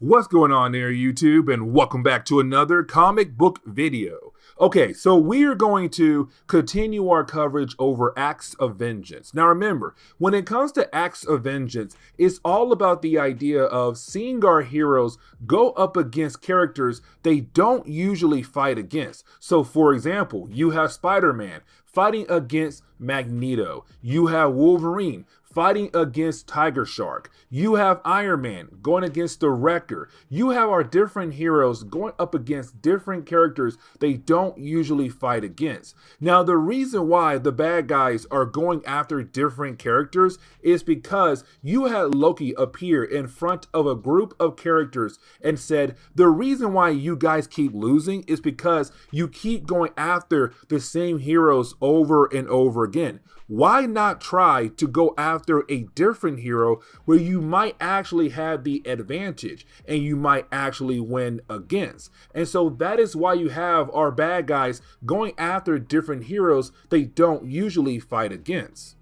What's going on there, YouTube, and welcome back to another comic book video. Okay, so we're going to continue our coverage over Acts of Vengeance. Now remember, when it comes to Acts of Vengeance, it's all about the idea of seeing our heroes go up against characters they don't usually fight against. So for example, you have Spider-Man fighting against Magneto. You have Wolverine fighting against Tiger Shark. You have Iron Man going against the Wrecker. You have our different heroes going up against different characters they don't usually fight against. Now, the reason why the bad guys are going after different characters is because you had Loki appear in front of a group of characters and said, the reason why you guys keep losing is because you keep going after the same heroes over and over again. Why not try to go after a different hero where you might actually have the advantage and you might actually win against? And so that is why you have our bad guys going after different heroes they don't usually fight against.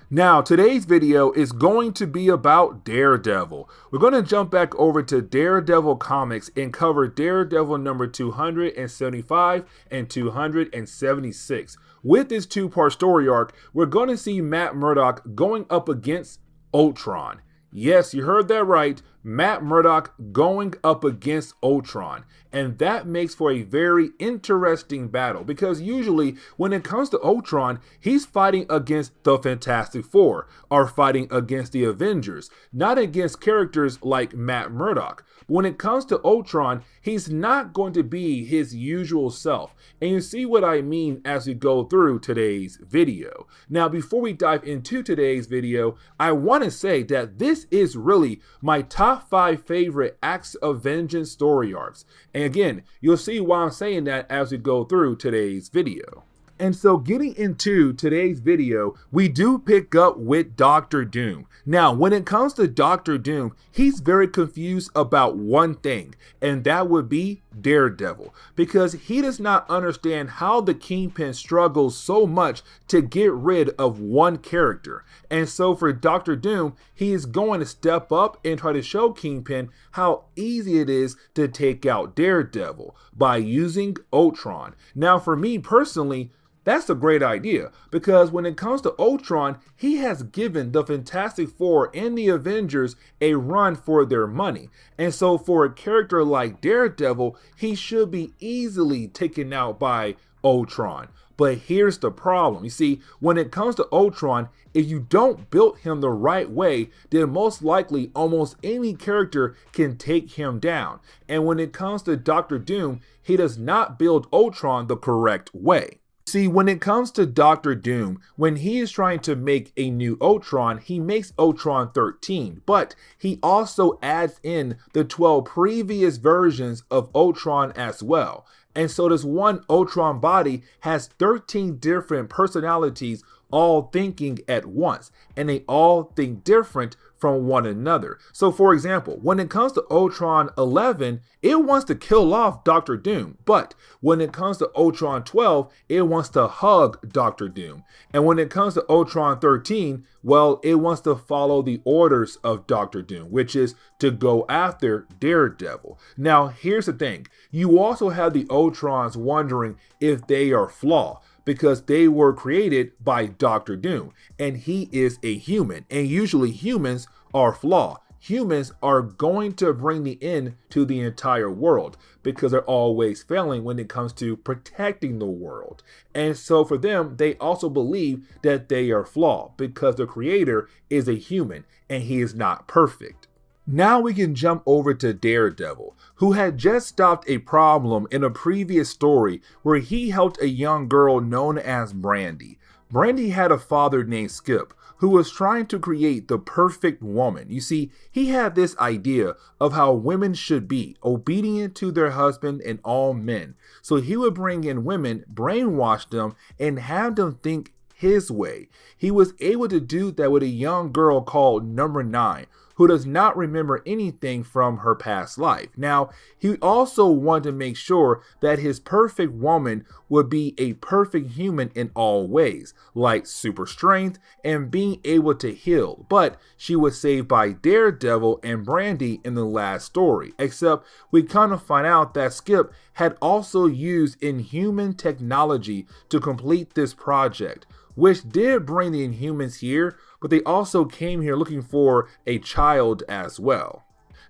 Now, today's video is going to be about Daredevil. We're going to jump back over to Daredevil Comics and cover Daredevil number 275 and 276. With this two-part story arc, we're going to see Matt Murdock going up against Ultron. Yes, you heard that right. Matt Murdock going up against Ultron. And that makes for a very interesting battle because usually when it comes to Ultron, he's fighting against the Fantastic Four or fighting against the Avengers, not against characters like Matt Murdock. When it comes to Ultron, he's not going to be his usual self. And you see what I mean as we go through today's video. Now, before we dive into today's video, I want to say that this is really my top 5 favorite Acts of Vengeance story arcs. And again, you'll see why I'm saying that as we go through today's video. And so getting into today's video, we do pick up with Dr. Doom. Now, when it comes to Dr. Doom, he's very confused about one thing, and that would be Daredevil, because he does not understand how the Kingpin struggles so much to get rid of one character. And so for Dr. Doom, he is going to step up and try to show Kingpin how easy it is to take out Daredevil by using Ultron. Now, for me personally, that's a great idea because when it comes to Ultron, he has given the Fantastic Four and the Avengers a run for their money. And so for a character like Daredevil, he should be easily taken out by Ultron. But here's the problem. You see, when it comes to Ultron, if you don't build him the right way, then most likely almost any character can take him down. And when it comes to Dr. Doom, he does not build Ultron the correct way. See, when it comes to Dr. Doom, when he is trying to make a new Ultron, he makes Ultron 13, but he also adds in the 12 previous versions of Ultron as well. And so this one Ultron body has 13 different personalities all thinking at once, and they all think different from one another. So for example, when it comes to Ultron 11, it wants to kill off Dr. Doom, but when it comes to Ultron 12, it wants to hug Dr. Doom. And when it comes to Ultron 13, well, it wants to follow the orders of Dr. Doom, which is to go after Daredevil. Now, here's the thing. You also have the Ultrons wondering if they are flawed, because they were created by Dr. Doom, and he is a human, and usually humans are flawed. Humans are going to bring the end to the entire world because they're always failing when it comes to protecting the world. And so for them, they also believe that they are flawed because the creator is a human and he is not perfect. Now we can jump over to Daredevil, who had just stopped a problem in a previous story where he helped a young girl known as Brandy. Brandy had a father named Skip who was trying to create the perfect woman. You see, he had this idea of how women should be, obedient to their husband and all men. So he would bring in women, brainwash them, and have them think his way. He was able to do that with a young girl called Number 9, who does not remember anything from her past life. Now, he also wanted to make sure that his perfect woman would be a perfect human in all ways, like super strength and being able to heal. But she was saved by Daredevil and Brandy in the last story, except we kind of find out that Skip had also used Inhuman technology to complete this project, which did bring the Inhumans here, but they also came here looking for a child as well.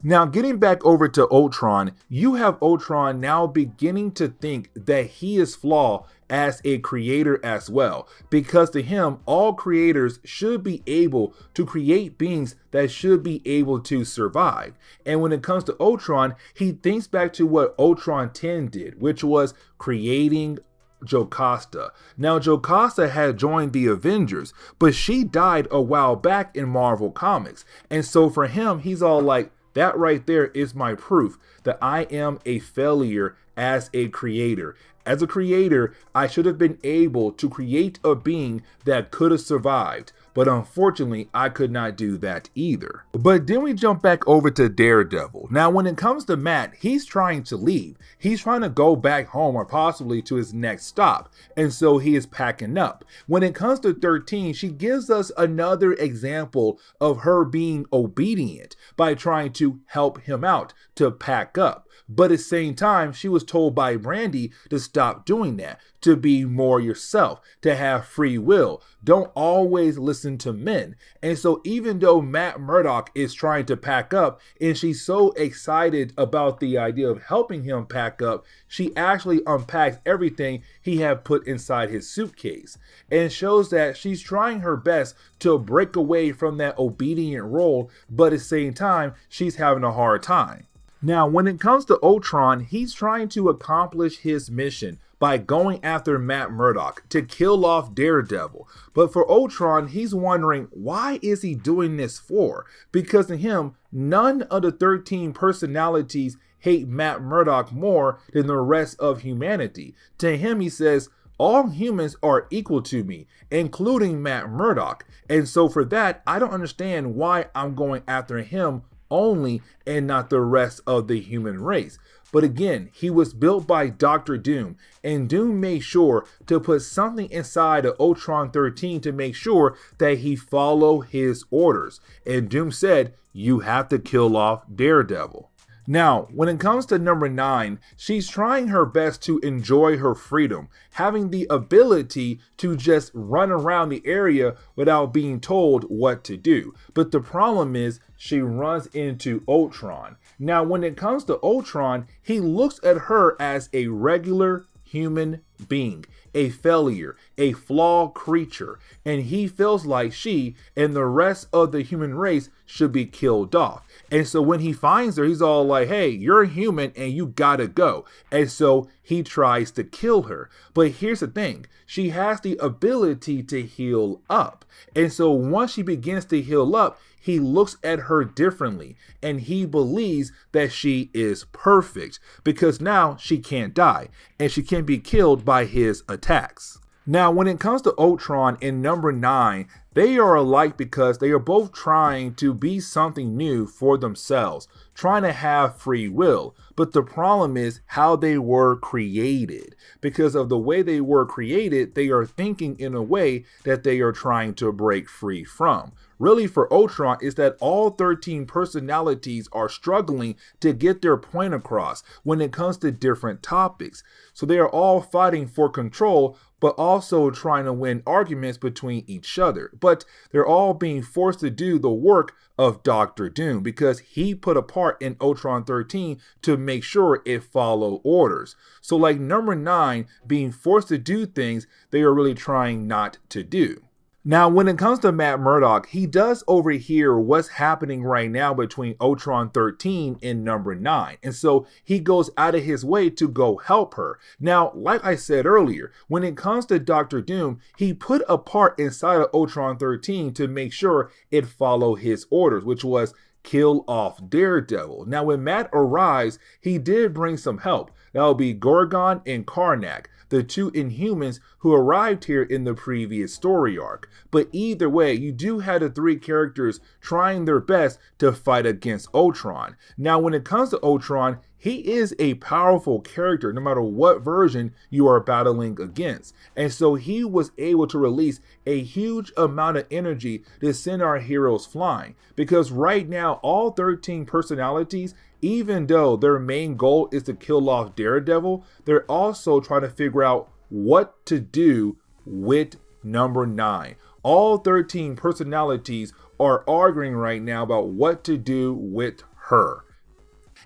Now, getting back over to Ultron, you have Ultron now beginning to think that he is flawed as a creator as well, because to him, all creators should be able to create beings that should be able to survive. And when it comes to Ultron, he thinks back to what Ultron 10 did, which was creating Jocasta. Now, Jocasta had joined the Avengers, but she died a while back in Marvel Comics. And so for him, he's all like, that right there is my proof that I am a failure as a creator. As a creator, I should have been able to create a being that could have survived, but unfortunately, I could not do that either. But then we jump back over to Daredevil. Now, when it comes to Matt, he's trying to leave. He's trying to go back home or possibly to his next stop, and so he is packing up. When it comes to 13, she gives us another example of her being obedient by trying to help him out to pack up. But at the same time, she was told by Brandy to stop doing that, to be more yourself, to have free will. Don't always listen to men. And so even though Matt Murdock is trying to pack up and she's so excited about the idea of helping him pack up, she actually unpacks everything he had put inside his suitcase and shows that she's trying her best to break away from that obedient role, but at the same time, she's having a hard time. Now, when it comes to Ultron, he's trying to accomplish his mission by going after Matt Murdock to kill off Daredevil. But for Ultron, he's wondering, why is he doing this for? Because to him, none of the 13 personalities hate Matt Murdock more than the rest of humanity. To him, he says, all humans are equal to me, including Matt Murdock. And so for that, I don't understand why I'm going after him only and not the rest of the human race. But again, he was built by Dr. Doom, and Doom made sure to put something inside of Ultron 13 to make sure that he follow his orders. And Doom said, you have to kill off Daredevil. Now, when it comes to number 9, she's trying her best to enjoy her freedom, having the ability to just run around the area without being told what to do. But the problem is she runs into Ultron. Now, when it comes to Ultron, he looks at her as a regular human being, a failure, a flawed creature, and he feels like she and the rest of the human race should be killed off. And so when he finds her, he's all like, hey, you're a human and you gotta go. And so he tries to kill her. But here's the thing, she has the ability to heal up. And so once she begins to heal up, he looks at her differently and he believes that she is perfect because now she can't die and she can't be killed by his attacks. Now, when it comes to Ultron in number 9, they are alike because they are both trying to be something new for themselves, trying to have free will. But the problem is how they were created. Because of the way they were created, they are thinking in a way that they are trying to break free from. Really, for Ultron, is that all 13 personalities are struggling to get their point across when it comes to different topics. So they are all fighting for control, but also trying to win arguments between each other. But they're all being forced to do the work of Dr. Doom because he put a part in Ultron 13 to make sure it followed orders. So like number 9 being forced to do things they are really trying not to do. Now, when it comes to Matt Murdock, he does overhear what's happening right now between Ultron 13 and number 9. And so he goes out of his way to go help her. Now, like I said earlier, when it comes to Dr. Doom, he put a part inside of Ultron 13 to make sure it followed his orders, which was kill off Daredevil. Now, when Matt arrives, he did bring some help. That will be Gorgon and Karnak, the two Inhumans who arrived here in the previous story arc. But either way, you do have the three characters trying their best to fight against Ultron. Now, when it comes to Ultron, he is a powerful character no matter what version you are battling against. And so he was able to release a huge amount of energy to send our heroes flying. Because right now, all 13 personalities, even though their main goal is to kill off Daredevil, they're also trying to figure out what to do with number 9. All 13 personalities are arguing right now about what to do with her.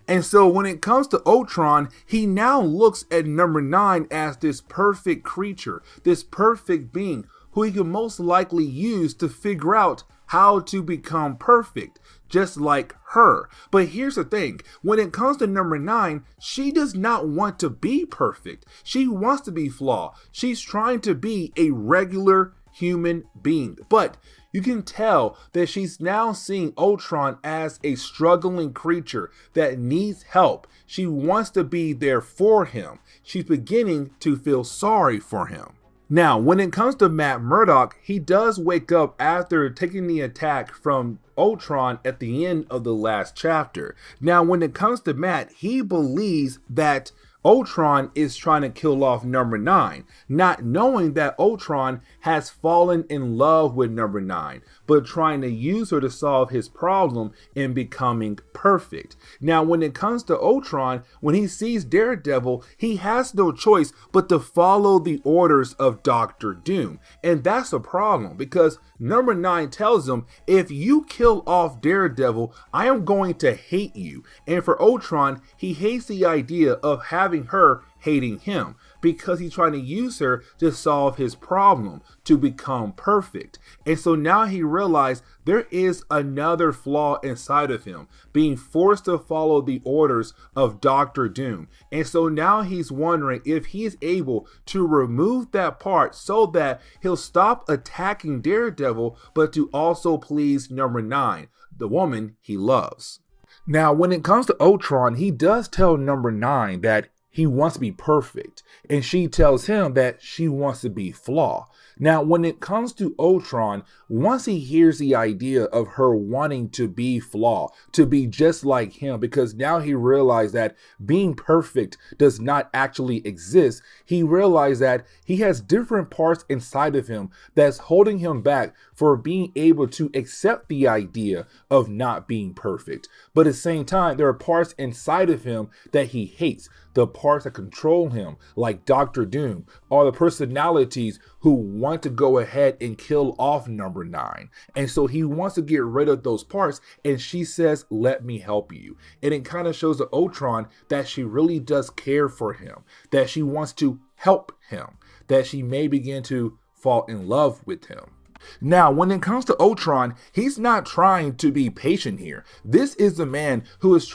And so when it comes to Ultron, he now looks at number 9 as this perfect creature, this perfect being who he can most likely use to figure out how to become perfect, just like her. But here's the thing, when it comes to number 9, she does not want to be perfect. She wants to be flawed. She's trying to be a regular human being. But you can tell that she's now seeing Ultron as a struggling creature that needs help. She wants to be there for him. She's beginning to feel sorry for him. Now, when it comes to Matt Murdock, he does wake up after taking the attack from Ultron at the end of the last chapter. Now, when it comes to Matt, he believes that Ultron is trying to kill off number 9, not knowing that Ultron has fallen in love with number 9, but trying to use her to solve his problem in becoming perfect. Now, when it comes to Ultron, when he sees Daredevil, he has no choice but to follow the orders of Dr. Doom. And that's a problem because number 9 tells him, if you kill off Daredevil, I am going to hate you. And for Ultron, he hates the idea of having her hating him because he's trying to use her to solve his problem, to become perfect. And so now he realized there is another flaw inside of him, being forced to follow the orders of Dr. Doom. And so now he's wondering if he is able to remove that part so that he'll stop attacking Daredevil, but to also please number 9, the woman he loves. Now, when it comes to Ultron, he does tell number 9 that he wants to be perfect, and she tells him that she wants to be flawed. Now, when it comes to Ultron, once he hears the idea of her wanting to be flawed, to be just like him, because now he realized that being perfect does not actually exist, he realized that he has different parts inside of him that's holding him back for being able to accept the idea of not being perfect. But at the same time, there are parts inside of him that he hates, the parts that control him, like Dr. Doom, or the personalities who want to go ahead and kill off number 9. And so he wants to get rid of those parts, and she says, let me help you. And it kind of shows to Ultron that she really does care for him, that she wants to help him, that she may begin to fall in love with him. Now, when it comes to Ultron, he's not trying to be patient here. This is a man who is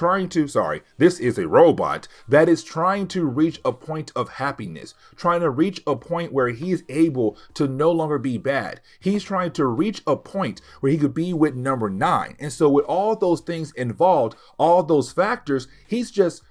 this is a robot that is trying to reach a point of happiness, trying to reach a point where he is able to no longer be bad. He's trying to reach a point where he could be with number 9. And so with all those things involved, all those factors, he's just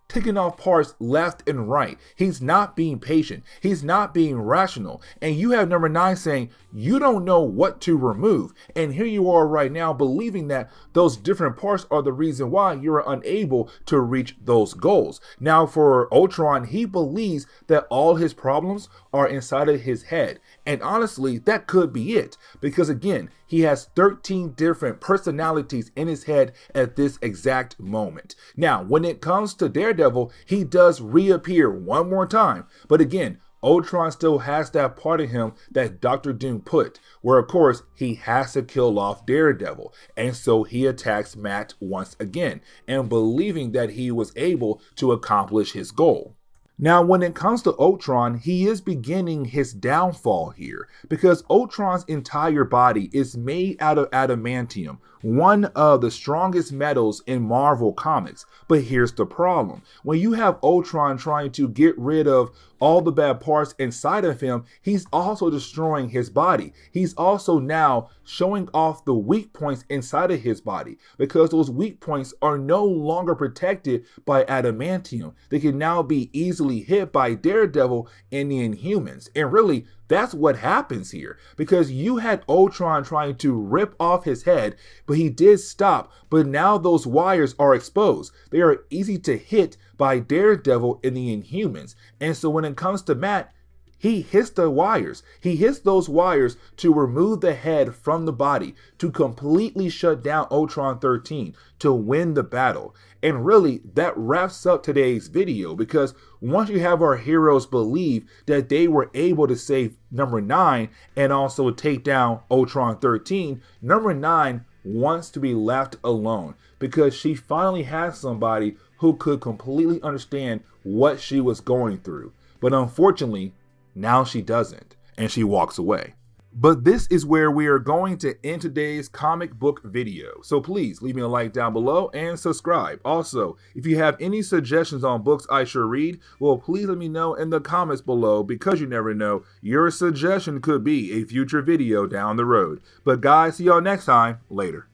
ticking off parts left and right. He's not being patient. He's not being rational. And you have number 9 saying, you don't know what to remove. And here you are right now believing that those different parts are the reason why you're unable to reach those goals. Now for Ultron, he believes that all his problems are inside of his head. And honestly, that could be it. Because again, he has 13 different personalities in his head at this exact moment. Now, when it comes to Daredevil, he does reappear one more time. But again, Ultron still has that part of him that Dr. Doom put, where of course he has to kill off Daredevil. And so he attacks Matt once again, and believing that he was able to accomplish his goal. Now, when it comes to Ultron, he is beginning his downfall here because Ultron's entire body is made out of adamantium, one of the strongest metals in Marvel Comics. But here's the problem. When you have Ultron trying to get rid of all the bad parts inside of him, he's also destroying his body. He's also now showing off the weak points inside of his body because those weak points are no longer protected by adamantium. They can now be easily hit by Daredevil and the Inhumans. And really, that's what happens here because you had Ultron trying to rip off his head, but he did stop. But now those wires are exposed. They are easy to hit by Daredevil and the Inhumans. And so when it comes to Matt, he hits the wires. He hits those wires to remove the head from the body, to completely shut down Ultron 13, to win the battle. And really, that wraps up today's video because once you have our heroes believe that they were able to save number 9 and also take down Ultron 13, number 9 wants to be left alone because she finally has somebody who could completely understand what she was going through. But unfortunately, now she doesn't, and she walks away. But this is where we are going to end today's comic book video. So please leave me a like down below and subscribe. Also, if you have any suggestions on books I should read, well, please let me know in the comments below because you never know, your suggestion could be a future video down the road. But guys, see y'all next time. Later.